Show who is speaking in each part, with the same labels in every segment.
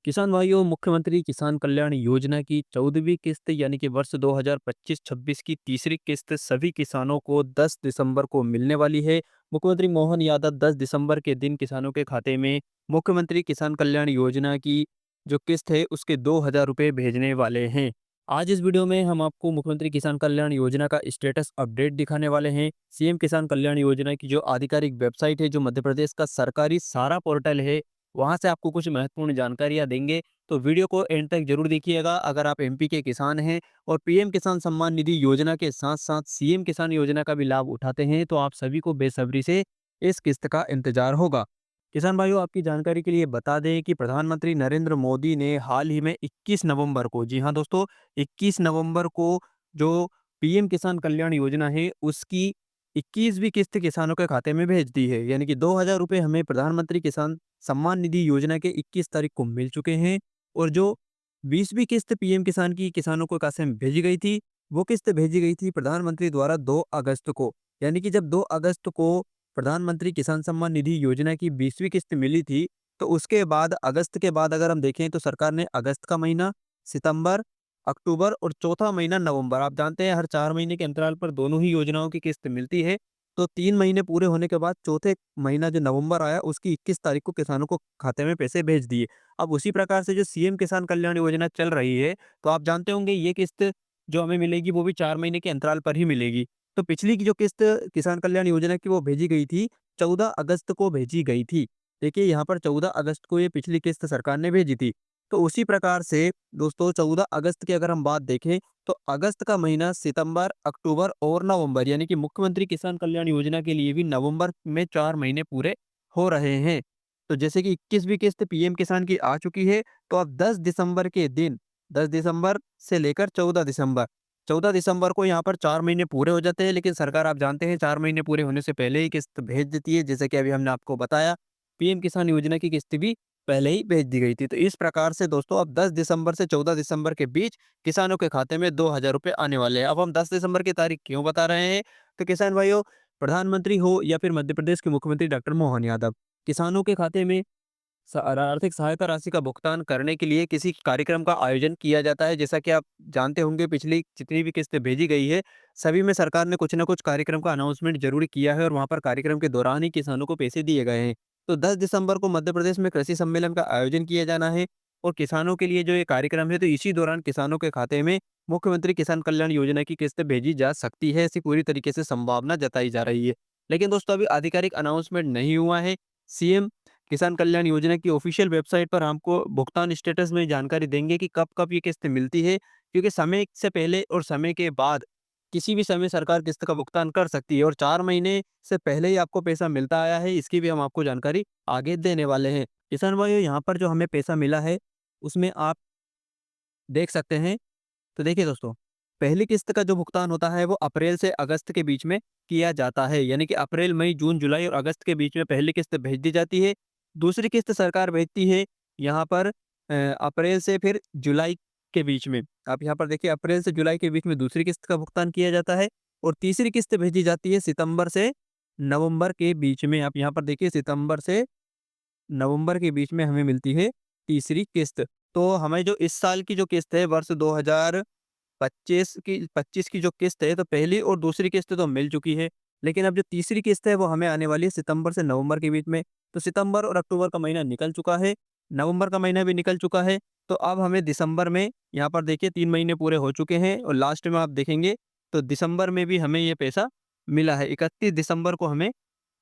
Speaker 1: किसान भाइयों, मुख्यमंत्री किसान कल्याण योजना की 14वीं किस्त यानी कि वर्ष 2025-26 की तीसरी किस्त सभी किसानों को 10 दिसंबर को मिलने वाली है। मुख्यमंत्री मोहन यादव 10 दिसंबर के दिन किसानों के खाते में मुख्यमंत्री किसान कल्याण योजना की जो किस्त है उसके 2,000 रुपये भेजने वाले हैं। आज इस वीडियो में हम आपको मुख्यमंत्री किसान कल्याण योजना का स्टेटस अपडेट दिखाने वाले हैं। सीएम किसान कल्याण योजना की जो आधिकारिक वेबसाइट है, जो मध्य प्रदेश का सरकारी सारा पोर्टल है, वहाँ से आपको कुछ महत्वपूर्ण जानकारियाँ देंगे, तो वीडियो को एंड तक जरूर देखिएगा। अगर आप एमपी के किसान हैं और पीएम किसान सम्मान निधि योजना के साथ-साथ सीएम किसान योजना का भी लाभ उठाते हैं, तो आप सभी को बेसब्री से इस किस्त का इंतजार होगा। किसान भाइयों, आपकी जानकारी के लिए बता दें कि प्रधानमंत्री नरेंद्र मोदी ने हाल ही में 21 नवंबर को, जी हाँ दोस्तों, 21 नवंबर को जो पीएम किसान कल्याण योजना है, उसकी 21वीं किस्त किसानों के खाते में भेज दी है। यानी कि 2,000 रुपये हमें प्रधानमंत्री किसान सम्मान निधि योजना के 21 तारीख को मिल चुके हैं। और जो 20वीं किस्त पीएम किसान की किसानों को खाते में भेजी गई थी, वो किस्त भेजी गई थी प्रधानमंत्री द्वारा 2 अगस्त को। यानी कि जब 2 अगस्त को प्रधानमंत्री किसान सम्मान निधि योजना की 20वीं किस्त मिली थी, तो उसके बाद अगस्त के बाद अगर हम देखें तो सरकार ने अगस्त का महीना, सितंबर, अक्टूबर और चौथा महीना नवंबर, आप जानते हैं हर 4 महीने के अंतराल पर दोनों ही योजनाओं की किस्त मिलती है। तो 3 महीने पूरे होने के बाद चौथे महीना जो नवंबर आया, उसकी 21 तारीख को किसानों को खाते में पैसे भेज दिए। अब उसी प्रकार से जो सीएम किसान कल्याण योजना चल रही है, तो आप जानते होंगे ये किस्त जो हमें मिलेगी वो भी 4 महीने के अंतराल पर ही मिलेगी। तो पिछली की जो किस्त किसान कल्याण योजना की वो भेजी गई थी, 14 अगस्त को भेजी गई थी। देखिए यहाँ पर 14 अगस्त को ये पिछली किस्त सरकार ने भेजी थी। तो उसी प्रकार से दोस्तों 14 अगस्त की अगर हम बात देखें, तो अगस्त का महीना, सितंबर, अक्टूबर और नवंबर, यानी कि मुख्यमंत्री किसान कल्याण योजना के लिए भी नवंबर में 4 महीने पूरे हो रहे हैं। तो जैसे कि 21वीं किस्त पीएम किसान की आ चुकी है, तो अब 10 दिसंबर के दिन, 10 दिसंबर से लेकर 14 दिसंबर, 14 दिसंबर को यहाँ पर 4 महीने पूरे हो जाते हैं। लेकिन सरकार, आप जानते हैं, 4 महीने पूरे होने से पहले ही किस्त भेज देती है। जैसे कि अभी हमने आपको बताया, पीएम किसान योजना की किस्त भी पहले ही भेज दी गई थी। तो इस प्रकार से दोस्तों अब 10 दिसंबर से 14 दिसंबर के बीच किसानों के खाते में 2,000 रुपए आने वाले हैं। अब हम 10 दिसंबर की तारीख क्यों बता रहे हैं? तो किसान भाइयों, प्रधानमंत्री हो या फिर मध्य प्रदेश के मुख्यमंत्री डॉक्टर मोहन यादव, किसानों के खाते में आर्थिक सहायता राशि का भुगतान करने के लिए किसी कार्यक्रम का आयोजन किया जाता है। जैसा कि आप जानते होंगे, पिछली जितनी भी किस्तें भेजी गई है, सभी में सरकार ने कुछ न कुछ कार्यक्रम का अनाउंसमेंट ज़रूर किया है और वहाँ पर कार्यक्रम के दौरान ही किसानों को पैसे दिए गए हैं। तो 10 दिसंबर को मध्य प्रदेश में कृषि सम्मेलन का आयोजन किया जाना है और किसानों के लिए जो ये कार्यक्रम है, तो इसी दौरान किसानों के खाते में मुख्यमंत्री किसान कल्याण योजना की किस्त भेजी जा सकती है, ऐसी पूरी तरीके से संभावना जताई जा रही है। लेकिन दोस्तों अभी आधिकारिक अनाउंसमेंट नहीं हुआ है। सीएम किसान कल्याण योजना की ऑफिशियल वेबसाइट पर हमको भुगतान स्टेटस में जानकारी देंगे कि कब-कब ये किस्त मिलती है, क्योंकि समय से पहले और समय के बाद किसी भी समय सरकार किस्त का भुगतान कर सकती है और 4 महीने से पहले ही आपको पैसा मिलता आया है, इसकी भी हम आपको जानकारी आगे देने वाले हैं। किसान भाइयों, यहाँ पर जो हमें पैसा मिला है, उसमें आप देख सकते हैं। तो देखिए दोस्तों, पहली किस्त का जो भुगतान होता है वो अप्रैल से अगस्त के बीच में किया जाता है। यानी कि अप्रैल, मई, जून, जुलाई और अगस्त के बीच में पहली किस्त भेज दी जाती है। दूसरी किस्त सरकार भेजती है यहाँ पर अप्रैल से फिर जुलाई के बीच में। आप यहाँ पर देखिए, अप्रैल से जुलाई के बीच में दूसरी किस्त का भुगतान किया जाता है और तीसरी किस्त भेजी जाती है सितंबर से नवंबर के बीच में। आप यहाँ पर देखिए, सितंबर से नवंबर के बीच में हमें मिलती है तीसरी किस्त। तो हमें जो इस साल की जो किस्त है, वर्ष 25 की जो किस्त है, तो पहली और दूसरी किस्त तो मिल चुकी है। लेकिन अब जो तीसरी किस्त है वो हमें आने वाली है सितंबर से नवंबर के बीच में। तो सितंबर और अक्टूबर का महीना निकल चुका है, नवंबर का महीना भी निकल चुका है। तो अब हमें दिसंबर में, यहाँ पर देखिए 3 महीने पूरे हो चुके हैं और लास्ट में आप देखेंगे तो दिसंबर में भी हमें ये पैसा मिला है। 31 दिसंबर को हमें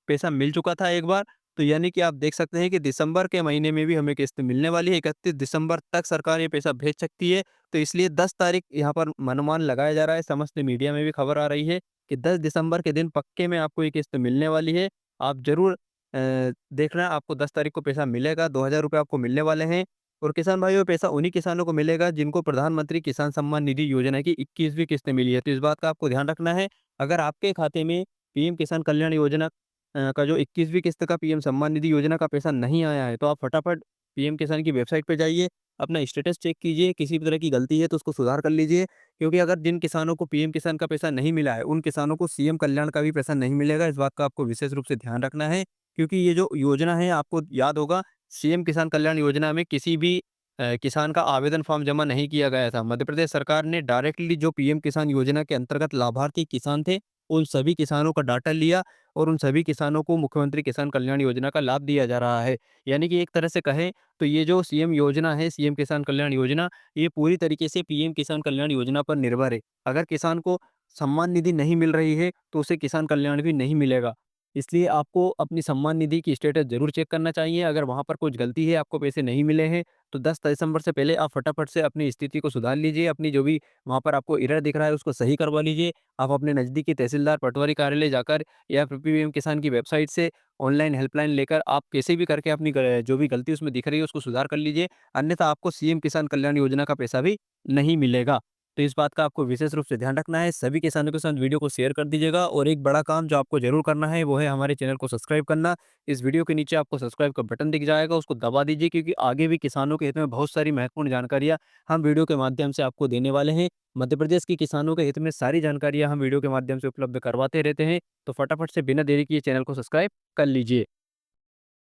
Speaker 1: पैसा मिल चुका था एक बार। तो यानी कि आप देख सकते हैं कि दिसंबर के महीने में भी हमें किस्त मिलने वाली है। 31 दिसंबर तक सरकार ये पैसा भेज सकती है। तो इसलिए 10 तारीख यहाँ पर अनुमान लगाया जा रहा है। समस्त मीडिया में भी खबर आ रही है कि 10 दिसंबर के दिन पक्के में आपको ये किस्त मिलने वाली है। आप ज़रूर देखना, आपको 10 तारीख को पैसा मिलेगा, 2,000 रुपये आपको मिलने वाले हैं। और किसान भाइयों, पैसा उन्हीं किसानों को मिलेगा जिनको प्रधानमंत्री किसान सम्मान निधि योजना की 21वीं किस्त मिली है। तो इस बात का आपको ध्यान रखना है। अगर आपके खाते में पीएम किसान कल्याण योजना का जो 21वीं किस्त का पीएम सम्मान निधि योजना का पैसा नहीं आया है, तो आप फटाफट पीएम किसान की वेबसाइट पे जाइए, अपना स्टेटस चेक कीजिए, किसी भी तरह की गलती है तो उसको सुधार कर लीजिए। क्योंकि अगर जिन किसानों को पीएम किसान का पैसा नहीं मिला है, उन किसानों को सीएम कल्याण का भी पैसा नहीं मिलेगा। इस बात का आपको विशेष रूप से ध्यान रखना है, क्योंकि ये जो योजना है, आपको याद होगा, सीएम किसान कल्याण योजना में किसी भी किसान का आवेदन फॉर्म जमा नहीं किया गया था। मध्य प्रदेश सरकार ने डायरेक्टली जो पीएम किसान योजना के अंतर्गत लाभार्थी किसान थे, उन सभी किसानों का डाटा लिया और उन सभी किसानों को मुख्यमंत्री किसान कल्याण योजना का लाभ दिया जा रहा है। यानी कि एक तरह से कहें तो ये जो सीएम योजना है, सीएम किसान कल्याण योजना, ये पूरी तरीके से पीएम किसान कल्याण योजना पर निर्भर है। अगर किसान को सम्मान निधि नहीं मिल रही है, तो उसे किसान कल्याण भी नहीं मिलेगा। इसलिए आपको अपनी सम्मान निधि की स्टेटस ज़रूर चेक करना चाहिए। अगर वहाँ पर कुछ गलती है, आपको पैसे नहीं मिले हैं, तो 10 दिसंबर से पहले आप फटाफट से अपनी स्थिति को सुधार लीजिए। अपनी जो भी वहाँ पर आपको एरर दिख रहा है, उसको सही करवा लीजिए। आप अपने नज़दीकी तहसीलदार, पटवारी कार्यालय जाकर या फिर पीएम किसान की वेबसाइट से ऑनलाइन हेल्पलाइन लेकर आप कैसे भी करके अपनी जो भी गलती उसमें दिख रही है, उसको सुधार कर लीजिए। अन्यथा आपको सीएम किसान कल्याण योजना का पैसा भी नहीं मिलेगा। तो इस बात का आपको विशेष रूप से ध्यान रखना है। सभी किसानों के साथ वीडियो को शेयर कर दीजिएगा और एक बड़ा काम जो आपको ज़रूर करना है, वो है हमारे चैनल को सब्सक्राइब करना। इस वीडियो के नीचे आपको सब्सक्राइब का बटन दिख जाएगा, उसको दबा दीजिए, क्योंकि आगे भी किसानों के हित में बहुत सारी महत्वपूर्ण जानकारियाँ हम वीडियो के माध्यम से आपको देने वाले हैं। मध्य प्रदेश के किसानों के हित में सारी जानकारियाँ हम वीडियो के माध्यम से उपलब्ध करवाते रहते हैं। तो फटाफट से बिना देरी किए चैनल को सब्सक्राइब कर लीजिए।